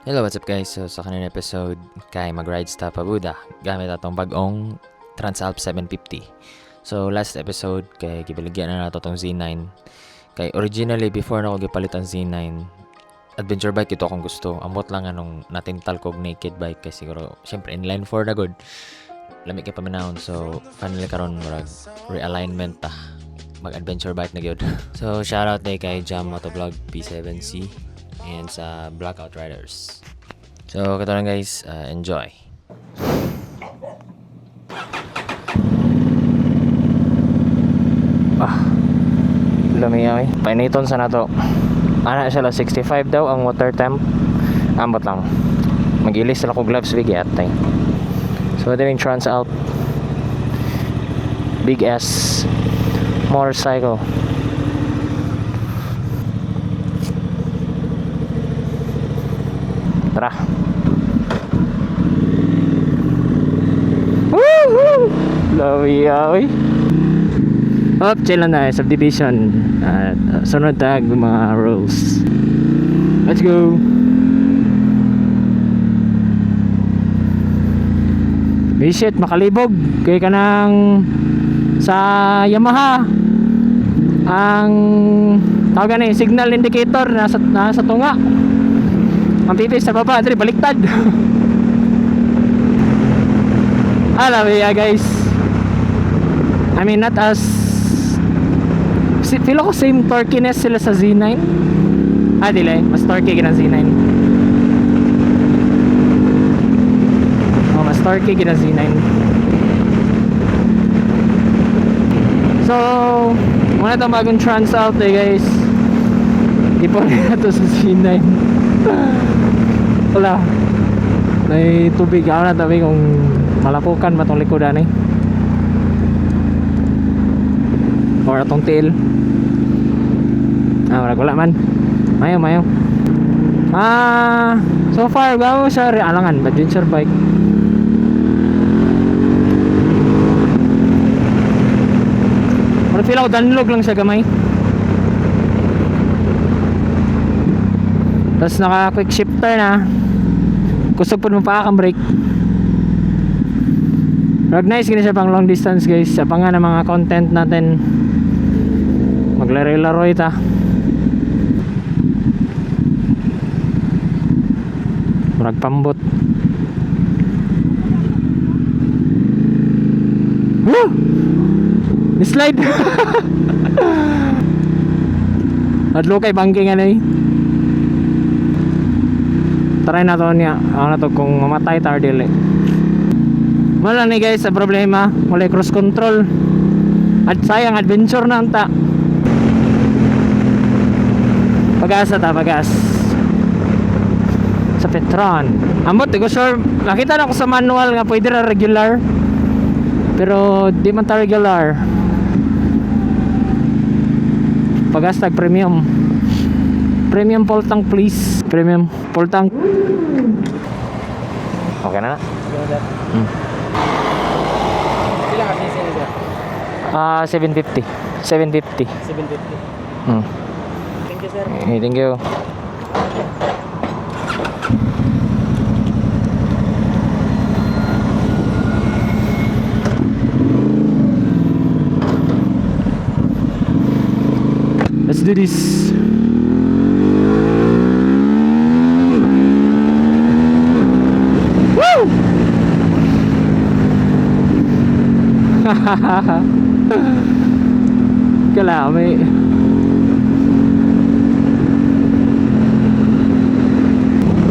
Hello, what's up guys? So sa kanina episode kay mag-ride sa Pabuda gamit atong bagong Transalp 750. So last episode kay gibaligyan na nato tong Z9. Kay originally before na ako gipalit ang Z9, adventure bike ito akong gusto. Amot lang anong natintal kog naked bike kay siguro syempre inline 4 na good. Lamig kay pamanahon, so finally karon murag realignment ta. Mag-adventure bike na gyud. So shoutout kay Jam Motovlog P7C and sa Blackout Riders. So, kato lang guys, enjoy. Lumiyaw painiton sa nato. Ana siya 65 daw ang water temp. Ambot lang. Mag-ilis sila ko gloves big atay. So, daming Transalp Big S motorcycle. Tara. Woohoo! Lawi-yawi. Up, chill na subdivision. At sunod tag mga rules. Let's go. Bisit, makalibog. Kaya ka ng sa Yamaha. Ang tawag ni signal indicator nasa tunga. Ang pipis sa baba, dali baliktad. Alam mo guys, I mean not as feel ko same torquiness sila sa Z9. Dili, mas torquey gina Z9. Mas torquey gina Z9. So muna itong bagong Transalp guys. Ipon na ito sa Z9. Wala, may tubig ako na tabi kung malapukan ba itong likodan or atong tail. Wala man. Mayo so far bago sa realangan adventure bike. Wala feel ako danlog lang siya gamay. Tapos naka quick shifter na. Kusog po mo pa kang brake. Recognize gini siya pang long distance guys. Sa pang nga mga content natin. Maglaro-laro ita. Murag pambot. Woo! Slide. Adlo kay bangking ano try na to niya. Ako na to kung mamatay tar dili. Wala ni guys sa problema. Wala cross control. At sayang adventure na anta. Pag-asa sa Petron. Amot, di ko sure. Nakita na ko sa manual nga pwede na regular. Pero di man ta regular. Pag-asa premium. Premium full tank please. Premium full tank. Okay na? Sila kasi sila. 750. 750. 750. Thank you sir. Okay, thank you. Let's do this. Kalami.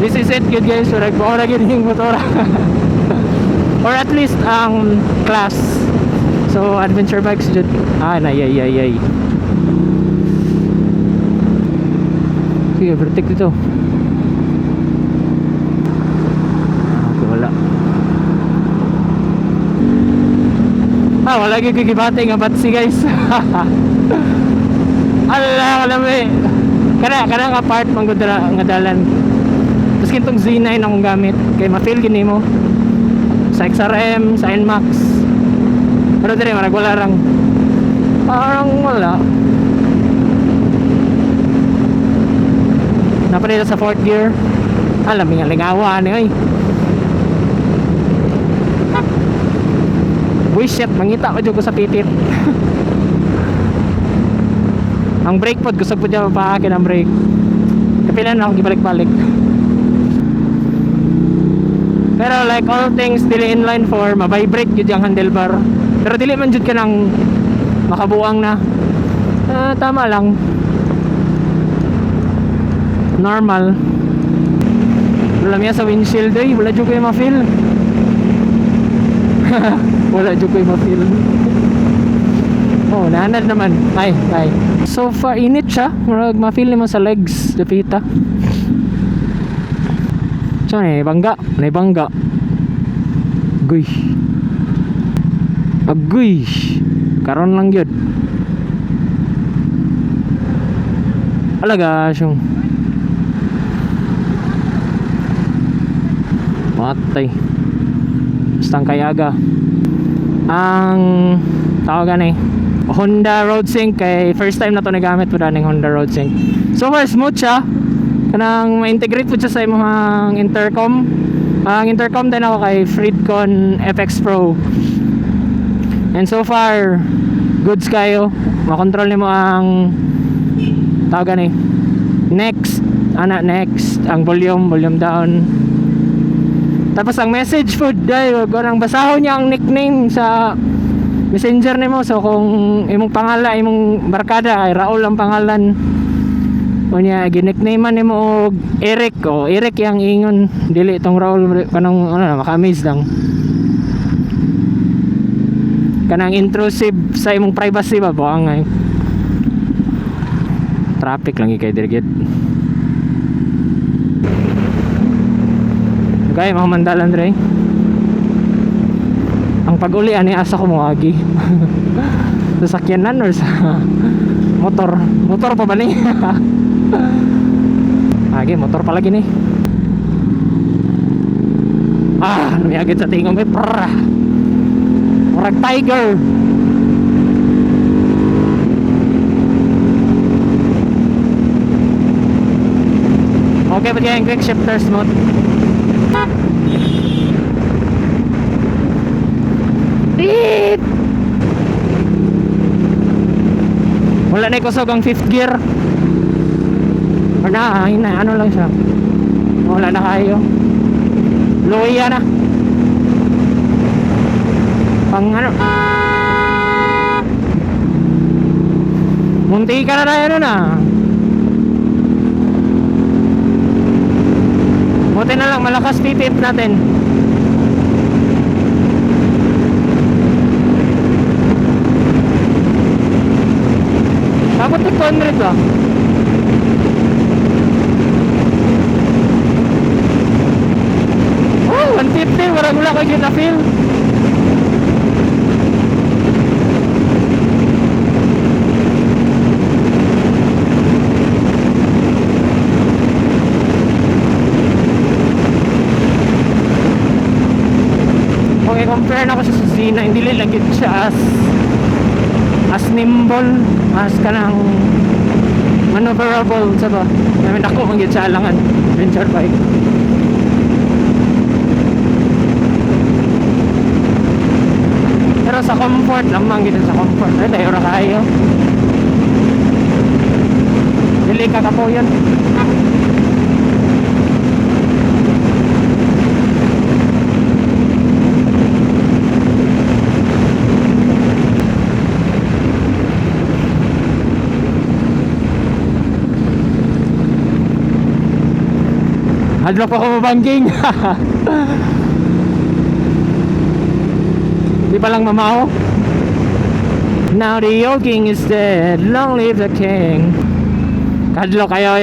This is it good guys. So nagbuo na gini yung motor. Or at least ang class. So adventure bikes jud. Nay. Sige, protect dito. Wala. Wala gigibate nga batsi guys. Alam eh. Kana nga part nga dalan. Tapos kintong Z9 akong gamit. Kaya ma-feel gini mo. Sa XRM, sa NMAX. Pero dire marag wala rang. Parang wala. Napanila sa 4th gear. Alam nga lingawa ni oy. Buisit, mangita pa dyan ko sa titit. Ang brake pod, gusto po dyan mapaakin ang brake. Kapilan na ako gibalik-balik. Pero like all things, dili inline 4, mabibrate yun yung handlebar. Pero dili man jud ka nang makabuang na. Tama lang. Normal. Wala miya sa windshield eh, wala jud kayo ma-feel. Wala jud kayo ma-feel. Oh, naanad naman. Ay. So far init siya. Murag ma-feel naman sa legs, dapita. So, naibangga. Guy. Agoy. Karon lang yun. Alaga siyong matay. Basta ang kayaga. Ang tawagan Honda Road Sync. Kay first time na to nagamit po daning Honda Road Sync. So far smooth siya. Kanang ma-integrate po siya sa imong intercom. Ang intercom din ako kay Freedcon FX Pro. And so far goods kayo. Makontrol nimo ang tawagan next ang volume down. Tapos ang message food dahil nang basahon niya ang nickname sa messenger nimo. So kung imong pangalan, imong barkada ay Raul ang pangalan, kunya ginicknamean nimo og Eric o Eric yang ingon, dili tong Raul kanang maka-amaze lang. Kanang intrusive sa imong privacy ba buang traffic lang kay dirigit. Gaya mga mandalan dre. Ang pag-uli ani asa ko mo agi. Sa sakyanan or sa motor pa ba ni? Agi motor pa lagi ni. Lumiyagit sa tingong may prrrr. Murag tiger. Okay, but yung quick shifters mode. Beep! Wala na ikusog ang 5th gear. Or na, ano lang siya. Wala na kayo. Luya na. Pang ano. Munti ka na ano na. Buti na lang malakas titip natin. Dapat 200 ba? Oh, 150. Wala kayo na-feel. Okay, compare na ko sa Zina. Hindi lilagit siya as nimble, as kanang maneuverable sa ba. Namin ako manggit sa alangan venture bike. Pero sa comfort lang manggit sa comfort. Ay tayo ra kayo. Dili ka po yan. Hadlok pa ko mabangking. Di pa lang mamaw. Now the old king is dead, long live the king. Hadlok ayo.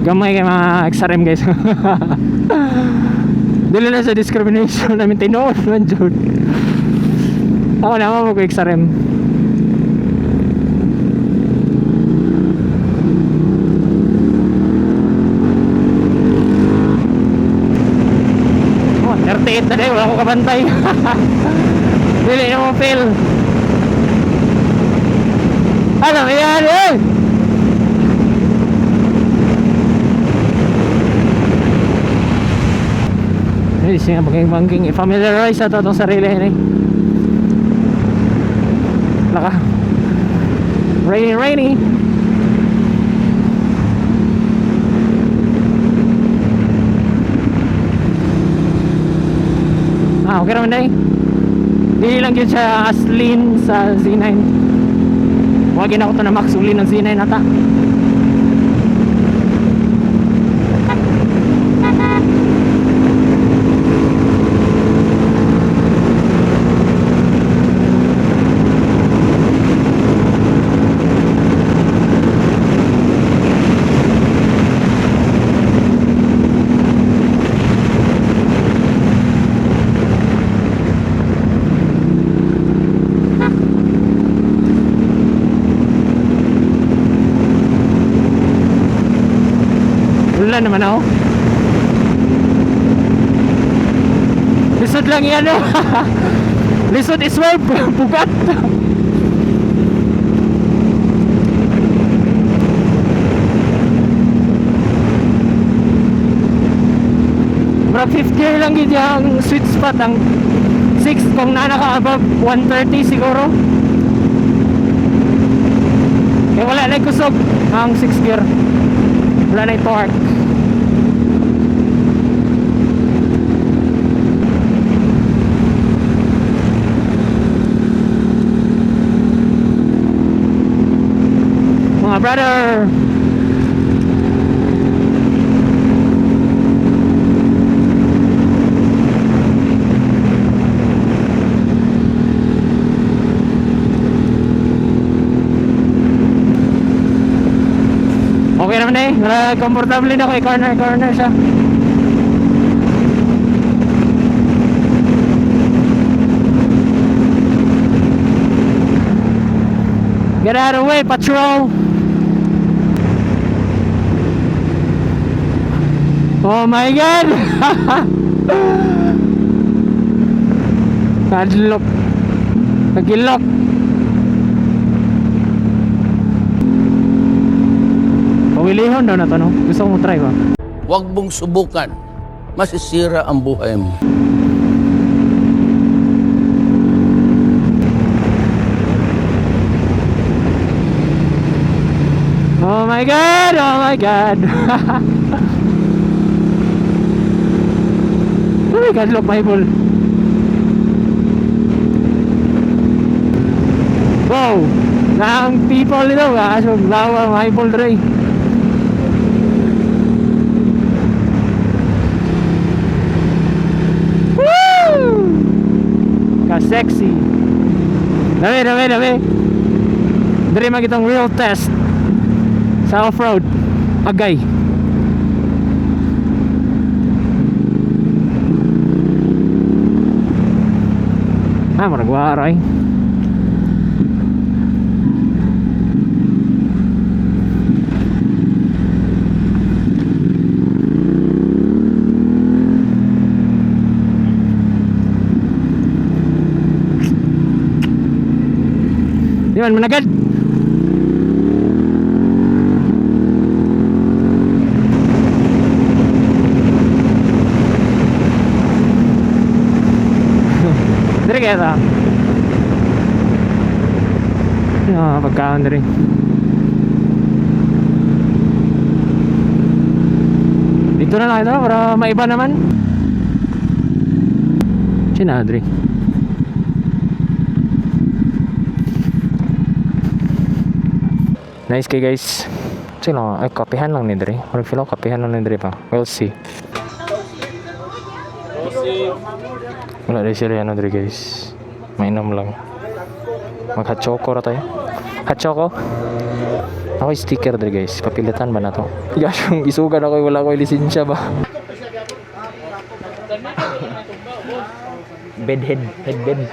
Gamay kay mga XRM guys. Dili na sa discrimination namin tinuod man jud. Ako naman mag-quick sa rem. Oh, 38 na rin, wala ko kabantay. Dili na mo fail. Ano mo yan eh? Ay, siya bangking i-familiarize sa itong sarili eh. Laka. Rainy. Okay naman dahil. Hindi lang yun siya as lean sa Z9. Wagin ako ito na max uli ng Z9 nata. Wala naman ako. Lisod lang yan o. Lisod is well. Bugat. Bro, 50 lang yun yung sweet spot. Ang 6 kung nanaka above 130 siguro. Kaya wala na kusog ang 6 gear. Wala na yung torque. Mga brother, okay naman eh, komportable na ako eh, corner siya. Get out of the way, patrol! Oh my God! Padlock. Nagilok. Pawilihon daw na to, no? Gusto mo try ba? Huwag mong subukan. Masisira ang buhay mo. Oh my God! Oh my God! Oh my God, look, Bible. Wow! Naang people ito, kaso bawa Bible Dre. Woo! Ka-sexy. Dami. Dre magitong real test sa off-road. Agay. Maragwaray. Di man managad. Dari kaya ta. Pagkaon dari. Dito na lang ito para maiba naman. Sina Adri. Nice kay guys. Sino? Ay, kapihan lang ni Dre. Parang feel ako kapihan lang ni Dre pa. We'll see. Wala rin sila yan Dre guys. Mainom lang. Mag-hot choco ra tayo. Hot choco? Ako yung sticker Dre guys. Papilitan ba na to? Gosh, yung isugan ako wala ko yung lisensya ba? Bedhead. Headbed.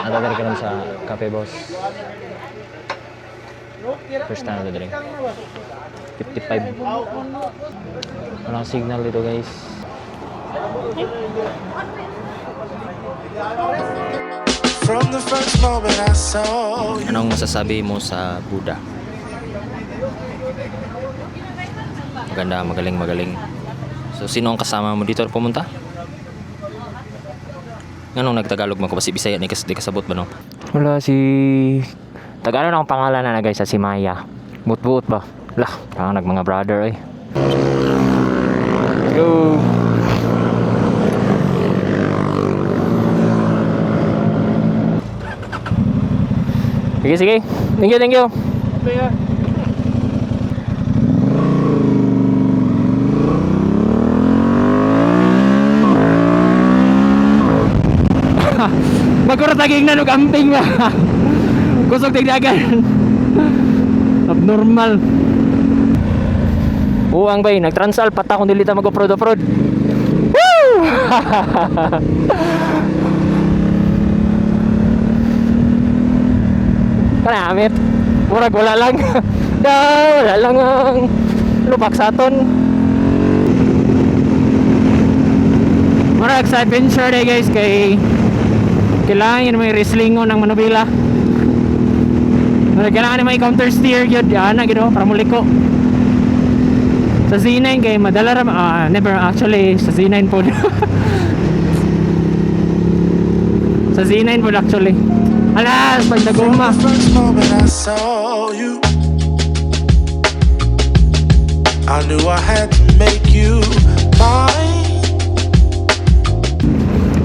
Ato dali ka sa Cafe Boss. First time ato dali. 55. Walang signal dito guys. From the first moment I saw you. Anong masasabi mo sa Buddha? Maganda, magaling. So, sino ang kasama mo dito pumunta? Anong nagtagalog mo ko? Kasi Bisaya, di kasabot ba no? Wala si... Tagalog na ang pangalan na guys, si Maya. Buot-buot ba? Lah, parang mga brother eh. Yo! Sige. Thank you. Magkurataging na amping ba? Kusog tigdagan. Abnormal. Uang bay, nag-transal pata kung dili ta mag-off-road. Woo! Kanamit. Murag wala lang. Wala lang ang lupak sa aton. Murag sa adventure day guys kay kailangan yun may wrestlingon ng manubila. Kailangan na may counter steer yun. Ana gino para muliko. Sa Z9 kay madala never actually sa Z9 po. Sa Z9 po actually. Alas, pag naguma. First moment I saw you, I knew I had to make you mine.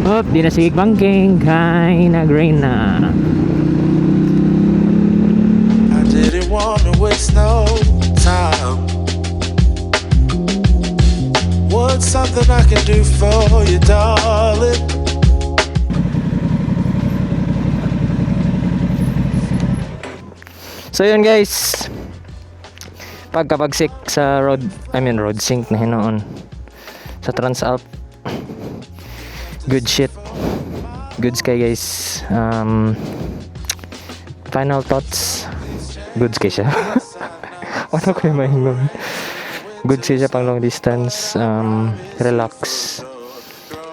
Op, di na sigig bangking kay nag-rain na. I didn't wanna waste no time. What's something I can do for you, darling? So yun guys, pagkapagsik sa road sync na hinoon sa Transalp, good shit, goods kay guys. Final thoughts, goods kay siya. Ano ko yung mahingon, goods kay siya pang long distance, relax,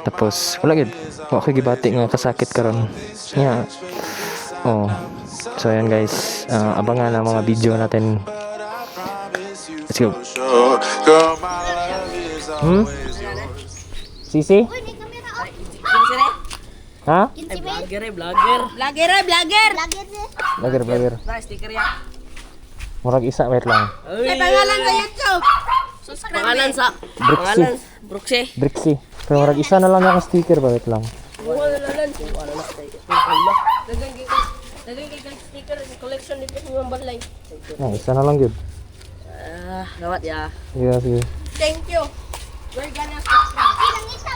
tapos wala gid okay gibati nga kasakit karon nya. So yan guys, abangan ang mga video natin. Let's go. Sure, girl, my love is always yours. Sisi? Ha? Vlogger. Sticker ya. Murag isa, wait lang. May pangalan sa YouTube. Pangalan sa Brixie. Pero murag isa na lang yung sticker ba, wait lang. Dagay kay sticker collection ni Pino Balay. Isa na lang yun. Gawat ya. Sige. Thank you. We're gonna subscribe.